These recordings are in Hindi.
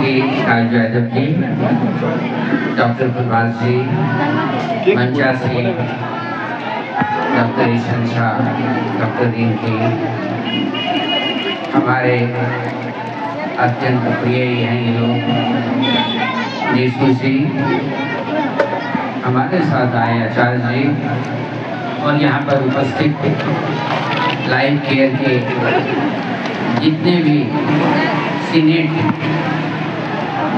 श्री काजू यादव जी, डॉक्टर प्रभात जी, मंचा श्री डॉक्टर ईशन शाह, डॉक्टर रिंकी, हमारे अत्यंत प्रिय हैं ये लोग, यीशु जी हमारे साथ आए, आचार्य जी, और यहाँ पर उपस्थित लाइफ केयर के जितने भी सीनेट,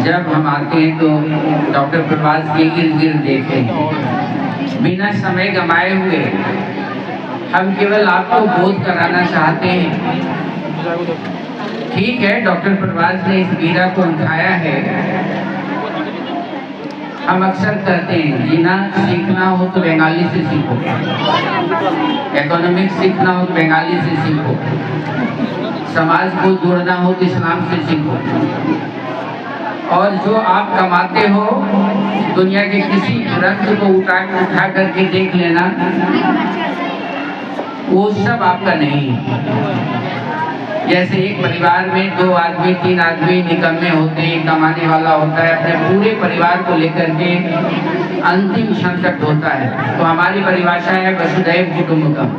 जब हम आते हैं तो डॉक्टर प्रभात के इर्द गिर्द देखें, बिना समय गंवाए हुए हम केवल आपको बोध कराना चाहते हैं। ठीक है, डॉक्टर प्रभात ने इस पीड़ा को उठाया है। हम अक्सर कहते हैं जीना सीखना हो तो बंगाली से सीखो, इकोनॉमिक्स सीखना हो तो बंगाली से सीखो, समाज को जोड़ना हो तो इस्लाम से सीखो, और जो आप कमाते हो दुनिया के किसी ग्रंथ को उठा करके देख लेना, वो सब आपका नहीं है। जैसे एक परिवार में 2 आदमी 3 आदमी निकम्मे होते हैं, कमाने वाला होता है, अपने पूरे परिवार को लेकर के अंतिम क्षण तक होता है। तो हमारी परिभाषा है वसुधैव कुटुंबकम,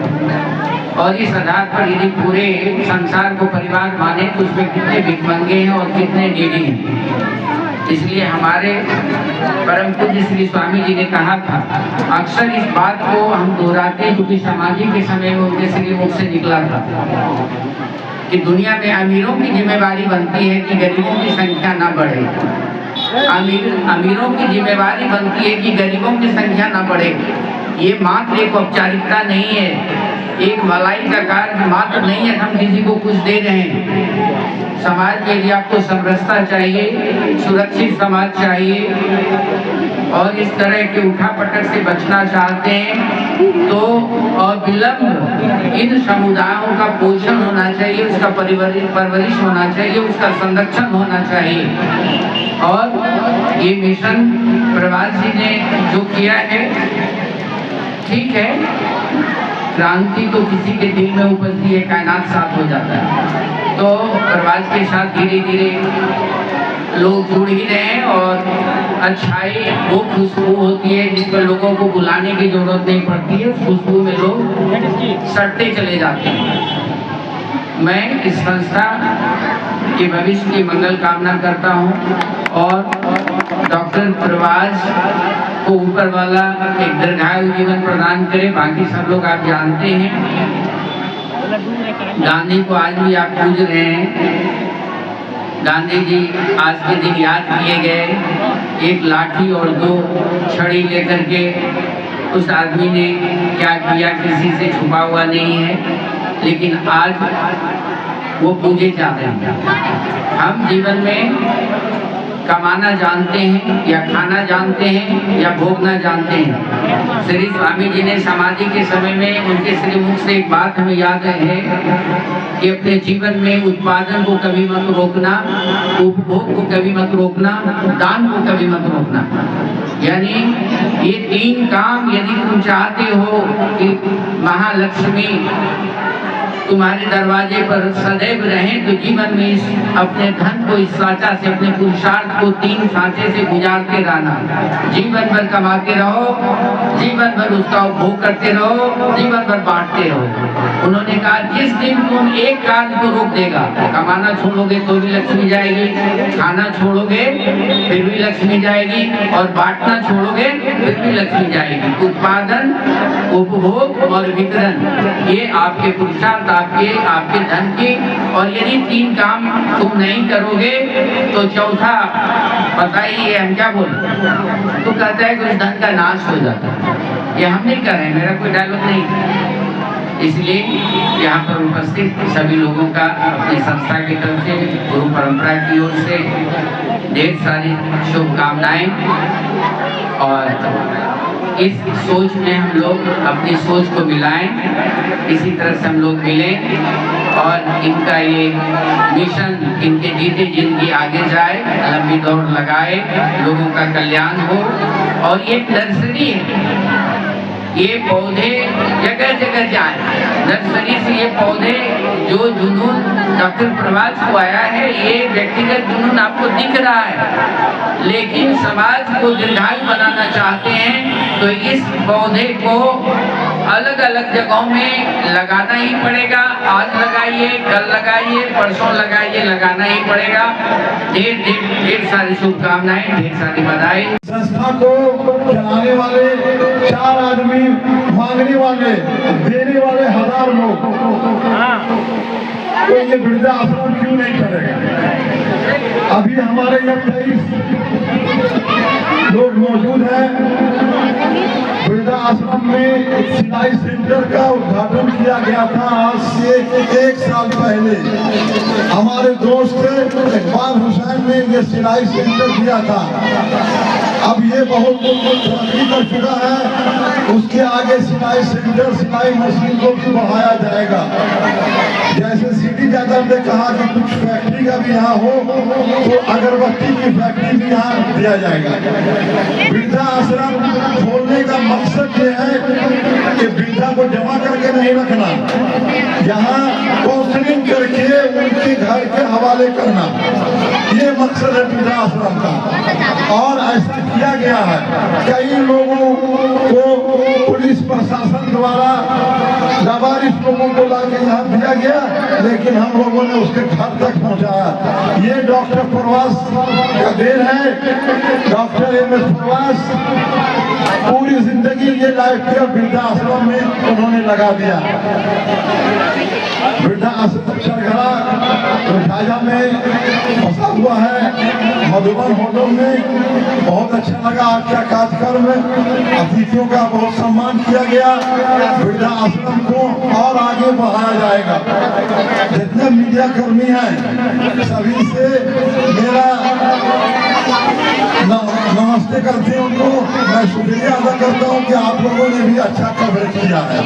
और इस आधार पर यदि पूरे संसार को परिवार माने तो उसमें कितने भिखमंगे हैं और कितने नीडी हैं। इसलिए हमारे परम पूज्य श्री स्वामी जी ने कहा था, अक्सर इस बात को हम दोहराते हैं क्योंकि समाधि के समय में उनके श्री मुख से निकला था कि दुनिया में अमीरों की जिम्मेवारी बनती है कि गरीबों की संख्या ना बढ़े। अमीरों की जिम्मेवारी बनती है कि गरीबों की संख्या ना बढ़े। ये मात्र एक औपचारिकता नहीं है, एक मलाई का कार्य मात्र नहीं है, हम किसी को कुछ दे रहे हैं। समाज के लिए आपको समरसता चाहिए, सुरक्षित समाज चाहिए, और इस तरह के उठापटक से बचना चाहते हैं तो अविलंब इन समुदायों का पोषण होना चाहिए, उसका परवरिश होना चाहिए, उसका संरक्षण होना चाहिए। और ये मिशन प्रभात जी ने जो किया है, ठीक है, क्रांति तो किसी के दिल में उपजती है, कायनात साफ हो जाता है। तो प्रभात के साथ धीरे धीरे लोग जुड़ ही रहे हैं, और अच्छाई वो खुशबू होती है जिस पर लोगों को बुलाने की जरूरत नहीं पड़ती है, उस खुशबू में लोग सड़ते चले जाते हैं। मैं इस संस्था के भविष्य की मंगल कामना करता हूँ, और डॉक्टर प्रभात को ऊपर वाला एक दीर्घायु जीवन प्रदान करे। बाकी सब लोग आप जानते हैं, गांधी को आज भी आप पूज रहे हैं। गांधी जी आज के दिन याद किए गए, एक लाठी और 2 छड़ी लेकर के उस आदमी ने क्या किया किसी से छुपा हुआ नहीं है, लेकिन आज वो पूजे जाते हैं। हम जीवन में कमाना जानते हैं या खाना जानते हैं या भोगना जानते हैं। श्री स्वामी जी ने समाधि के समय में उनके श्री मुख से एक बात हमें याद है कि अपने जीवन में उत्पादन को कभी मत रोकना, उपभोग को कभी मत रोकना, दान को कभी मत रोकना। यानी ये 3 काम यदि तुम चाहते हो कि महालक्ष्मी तुम्हारे दरवाजे पर सदैव रहें, तो जीवन में इस अपने धन को, इस साँचा से, अपने पुरुषार्थ को 3 साँचे से गुजारते रहना। जीवन भर कमाते रहो, जीवन भर उसका उपभोग करते रहो, जीवन भर बांटते रहो। उन्होंने कहा जिस दिन तुम एक कार्य को रोक देगा, कमाना छोड़ोगे तो भी लक्ष्मी जाएगी, खाना छोड़ोगे फिर भी लक्ष्मी जाएगी, और बांटना छोड़ोगे फिर भी लक्ष्मी जाएगी। उत्पादन, उपभोग और वितरण, ये आपके पुरुषार्थ, आपके धन की। और यदि 3 काम तुम नहीं करोगे तो चौथा पता ही है हम क्या बोले, तो कहता है कि उस धन का नाश हो जाता है। ये हम नहीं कर रहे हैं, मेरा कोई डायलॉग नहीं। इसलिए यहाँ पर उपस्थित सभी लोगों का अपनी संस्था की तरफ से, गुरु परंपरा की ओर से ढेर सारी शुभकामनाएं। और इस सोच में हम लोग अपनी सोच को मिलाएं, इसी तरह से हम लोग मिलें, और इनका ये मिशन, इनके जीते जिंदगी आगे जाए, लंबी दौड़ लगाए, लोगों का कल्याण हो। और ये नर्सरी है, ये पौधे जगह जगह जाए, नर्सरी से ये पौधे जो जुनून डॉक्टर प्रभात को आया है, ये व्यक्तिगत जुनून आपको दिख रहा है, लेकिन समाज को दीर्घायु बनाना चाहते हैं तो इस पौधे को अलग अलग जगहों में लगाना ही पड़ेगा। आज लगाइए, कल लगाइए, परसों लगाइए, लगाना ही पड़ेगा। ढेर सारी शुभकामनाएं, ढेर सारी बधाई। संस्था को चलाने वाले 4 आदमी, मांगने वाले, देने वाले 1000 लोग, तो ये वृद्धा आश्रम क्यों नहीं करेगा? अभी हमारे यहाँ 23 लोग मौजूद हैं। वृद्धा आश्रम में एक सिलाई सेंटर का उद्घाटन किया गया था आज से 1 साल पहले। हमारे दोस्त इकबाल हुसैन ने ये सिलाई सेंटर दिया था। अब ये बहुत तरक्की कर चुका है। उसके आगे सिलाई सेंटर, सिलाई मशीन को भी बढ़ाया जाएगा। जैसे सिटी जादव ने कहा कि कुछ फैक्ट्री का भी यहाँ हो, तो अगरबत्ती की फैक्ट्री भी यहाँ दिया जाएगा। वृद्धा आश्रम खोलने का मकसद ये है कि वृद्धा को जमा करके नहीं रखना, यहाँ काउंसलिंग करके उनके घर के हवाले करना, ये मकसद है वृद्धा आश्रम का। और ऐसा किया गया है। कई लोगों को पुलिस प्रशासन द्वारा लावारिस लोगों को लाके यहाँ दिया गया, लेकिन हम लोगों ने उसके घर तक पहुँचाया। ये डॉक्टर प्रवास का देन है। डॉक्टर MS प्रवास पूरी जिंदगी ये लाइफ केयर वृद्धा आश्रम में उन्होंने लगा दिया। वृद्धा आश्रम चरघरा झाझा में फंसा हुआ है। मधुबन होटल में बहुत अच्छा लगा आपका कार्यक्रम, अतिथियों का बहुत सम्मान किया गया। वृद्धा आश्रम को और आगे बढ़ाया जाएगा। जितने मीडिया कर्मी हैं सभी से मेरा नमस्ते करते हैं उनको। मैं शुक्रिया अदा करता हूं कि आप लोगों ने भी अच्छा कवरेज किया है।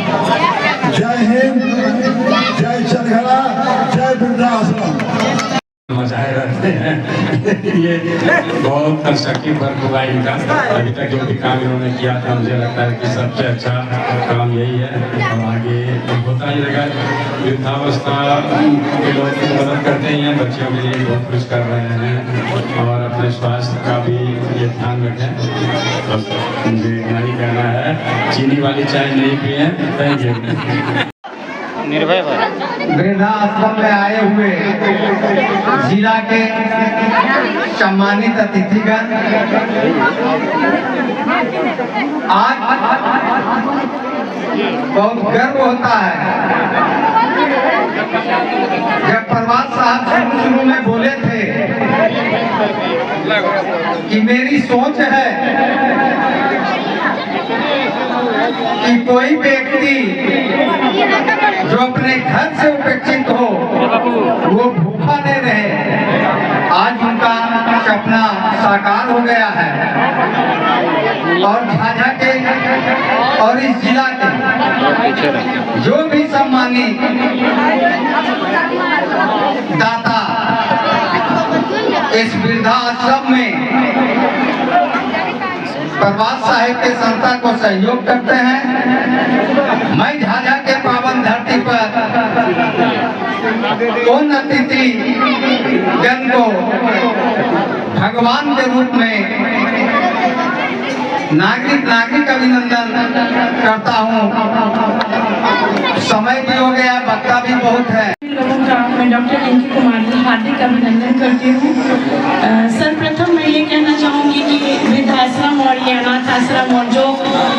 जय हिंद, जय चरघरा, जय वृद्धा आश्रम। मजाए रहते हैं। ये बहुत तरक्की पर हुआ इनका। अभी तक जो भी काम इन्होंने किया था, मुझे लगता है कि सबसे अच्छा काम यही है और आगे होता ही रहेगा। वृद्धावस्था के लोग मदद करते ही हैं, बच्चों के लिए बहुत कुछ कर रहे हैं और अपने स्वास्थ्य का भी ये ध्यान रखें। बस मुझे नहीं कहना है, चीनी वाली चाय नहीं पिए। Thank you. निर्भय वृद्धा आश्रम में आए हुए जिला के सम्मानित अतिथिगण, आज बहुत गर्व होता है जब प्रभात साहब शुरू में बोले थे कि मेरी सोच है कि कोई व्यक्ति जो अपने घर से उपेक्षित हो वो भूखा नहीं रहे। आज उनका सपना साकार हो गया है और झाझा के और इस जिला के जो भी सम्मानित दाता इस वृद्धाश्रम में प्रभात साहिब के संस्था को सहयोग करते हैं, मैं झाझा के पावन धरती पर उन अतिथि जन को भगवान के रूप में नागरिक अभिनंदन करता हूँ। समय भी हो गया, वक्ता भी बहुत है। लोगों का मैं डॉक्टर रिंकी कुमारी हार्दिक अभिनंदन करती हूँ। सर्वप्रथम मैं ये कहना चाहूँगी कि वृद्धाश्रम और ये अनाथ आश्रम और जो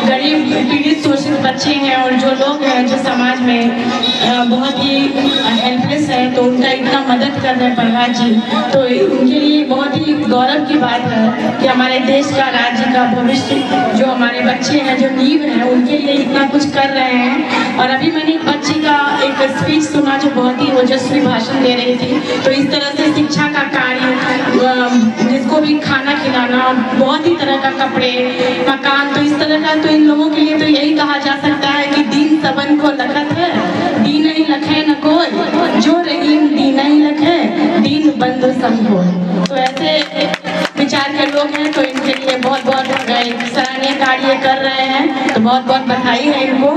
गरीब पीड़ित शोषित बच्चे हैं और जो लोग हैं जो समाज में बहुत ही हेल्पलेस है, तो उनका इतना मदद कर रहे हैं प्रभात जी, तो उनके लिए बहुत ही गौरव की बात है कि हमारे देश का, राज्य का भविष्य जो हमारे बच्चे हैं, जो नींव हैं, उनके लिए इतना कुछ कर रहे हैं। और अभी मैंने एक बच्ची का एक स्पीच सुना जो बहुत ही ओजस्वी भाषण दे रही थी। तो इस तरह से शिक्षा का कार्य, जिसको भी खाना खिलाना, बहुत ही तरह का कपड़े, मकान, तो इस तरह का, तो इन लोगों के लिए तो यही कहा जा सकता है कि दीन सबन को लखत है, दीन नहीं लखे न कोई, जो रहीम दीन नहीं लखे, दीन बंधु समझो। तो ऐसे विचार के लोग हैं, तो इनके लिए बहुत बहुत सराहनीय कार्य कर रहे हैं, तो बहुत बहुत बधाई है इनको।